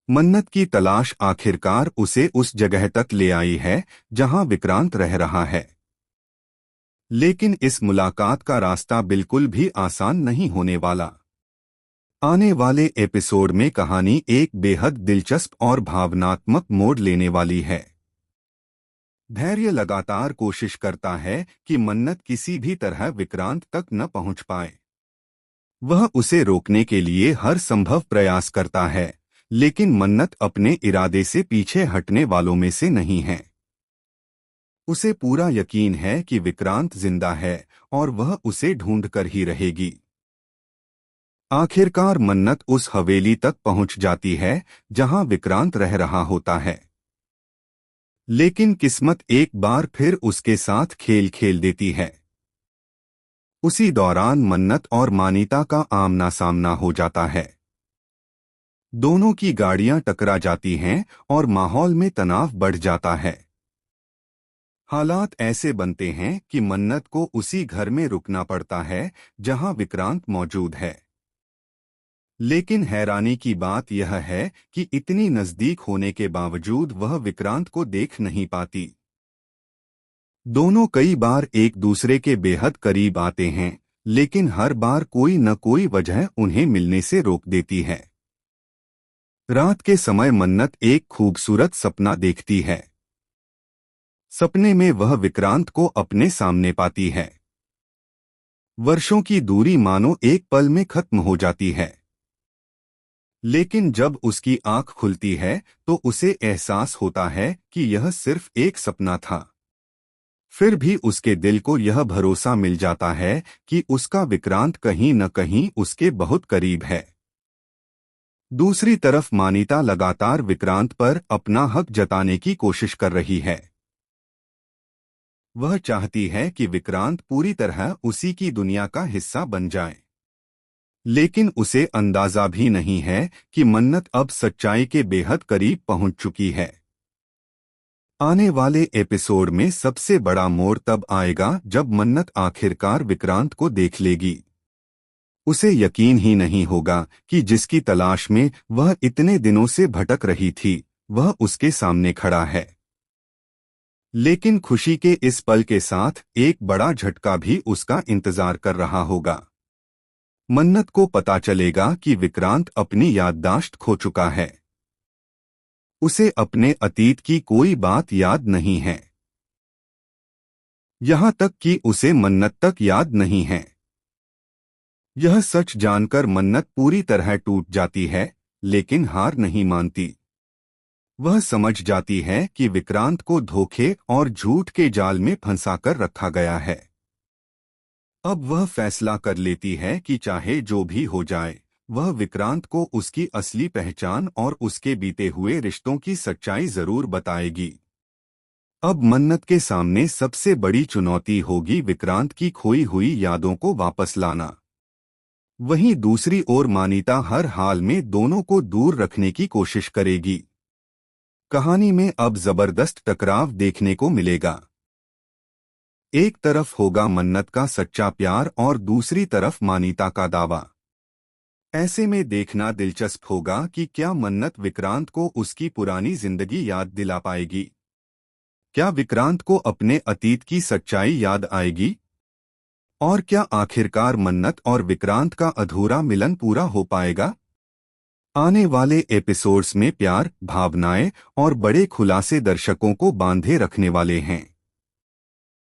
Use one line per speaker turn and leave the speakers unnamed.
मन्नत की तलाश आखिरकार उसे उस जगह तक ले आई है जहां विक्रांत रह रहा है। लेकिन इस मुलाकात का रास्ता बिल्कुल भी आसान नहीं होने वाला। आने वाले एपिसोड में कहानी एक बेहद दिलचस्प और भावनात्मक मोड़ लेने वाली है। धैर्य लगातार कोशिश करता है कि मन्नत किसी भी तरह विक्रांत तक न पहुंच पाए। वह उसे रोकने के लिए हर संभव प्रयास करता है, लेकिन मन्नत अपने इरादे से पीछे हटने वालों में से नहीं है। उसे पूरा यकीन है कि विक्रांत जिंदा है और वह उसे ढूंढकर ही रहेगी। आखिरकार मन्नत उस हवेली तक पहुंच जाती है जहां विक्रांत रह रहा होता है। लेकिन किस्मत एक बार फिर उसके साथ खेल खेल देती है। उसी दौरान मन्नत और मानिता का आमना सामना हो जाता है। दोनों की गाड़ियां टकरा जाती हैं और माहौल में तनाव बढ़ जाता है। हालात ऐसे बनते हैं कि मन्नत को उसी घर में रुकना पड़ता है जहां विक्रांत मौजूद है। लेकिन हैरानी की बात यह है कि इतनी नजदीक होने के बावजूद वह विक्रांत को देख नहीं पाती। दोनों कई बार एक दूसरे के बेहद करीब आते हैं, लेकिन हर बार कोई न कोई वजह उन्हें मिलने से रोक देती है। रात के समय मन्नत एक खूबसूरत सपना देखती है। सपने में वह विक्रांत को अपने सामने पाती है। वर्षों की दूरी मानो एक पल में खत्म हो जाती है। लेकिन जब उसकी आंख खुलती है तो उसे एहसास होता है कि यह सिर्फ एक सपना था। फिर भी उसके दिल को यह भरोसा मिल जाता है कि उसका विक्रांत कहीं न कहीं उसके बहुत करीब है। दूसरी तरफ मानिता लगातार विक्रांत पर अपना हक जताने की कोशिश कर रही है। वह चाहती है कि विक्रांत पूरी तरह उसी की दुनिया का हिस्सा बन जाए। लेकिन उसे अंदाजा भी नहीं है कि मन्नत अब सच्चाई के बेहद करीब पहुंच चुकी है। आने वाले एपिसोड में सबसे बड़ा मोड़ तब आएगा जब मन्नत आखिरकार विक्रांत को देख लेगी। उसे यकीन ही नहीं होगा कि जिसकी तलाश में वह इतने दिनों से भटक रही थी, वह उसके सामने खड़ा है। लेकिन खुशी के इस पल के साथ एक बड़ा झटका भी उसका इंतजार कर रहा होगा। मन्नत को पता चलेगा कि विक्रांत अपनी याददाश्त खो चुका है। उसे अपने अतीत की कोई बात याद नहीं है। यहां तक कि उसे मन्नत तक याद नहीं है। यह सच जानकर मन्नत पूरी तरह टूट जाती है, लेकिन हार नहीं मानती। वह समझ जाती है कि विक्रांत को धोखे और झूठ के जाल में फंसाकर रखा गया है। अब वह फैसला कर लेती है कि चाहे जो भी हो जाए, वह विक्रांत को उसकी असली पहचान और उसके बीते हुए रिश्तों की सच्चाई जरूर बताएगी। अब मन्नत के सामने सबसे बड़ी चुनौती होगी विक्रांत की खोई हुई यादों को वापस लाना। वहीं दूसरी ओर मानिता हर हाल में दोनों को दूर रखने की कोशिश करेगी। कहानी में अब जबरदस्त टकराव देखने को मिलेगा। एक तरफ होगा मन्नत का सच्चा प्यार और दूसरी तरफ मानिता का दावा। ऐसे में देखना दिलचस्प होगा कि क्या मन्नत विक्रांत को उसकी पुरानी जिंदगी याद दिला पाएगी। क्या विक्रांत को अपने अतीत की सच्चाई याद आएगी? और क्या आखिरकार मन्नत और विक्रांत का अधूरा मिलन पूरा हो पाएगा? आने वाले एपिसोड्स में प्यार, भावनाएं और बड़े खुलासे दर्शकों को बांधे रखने वाले हैं।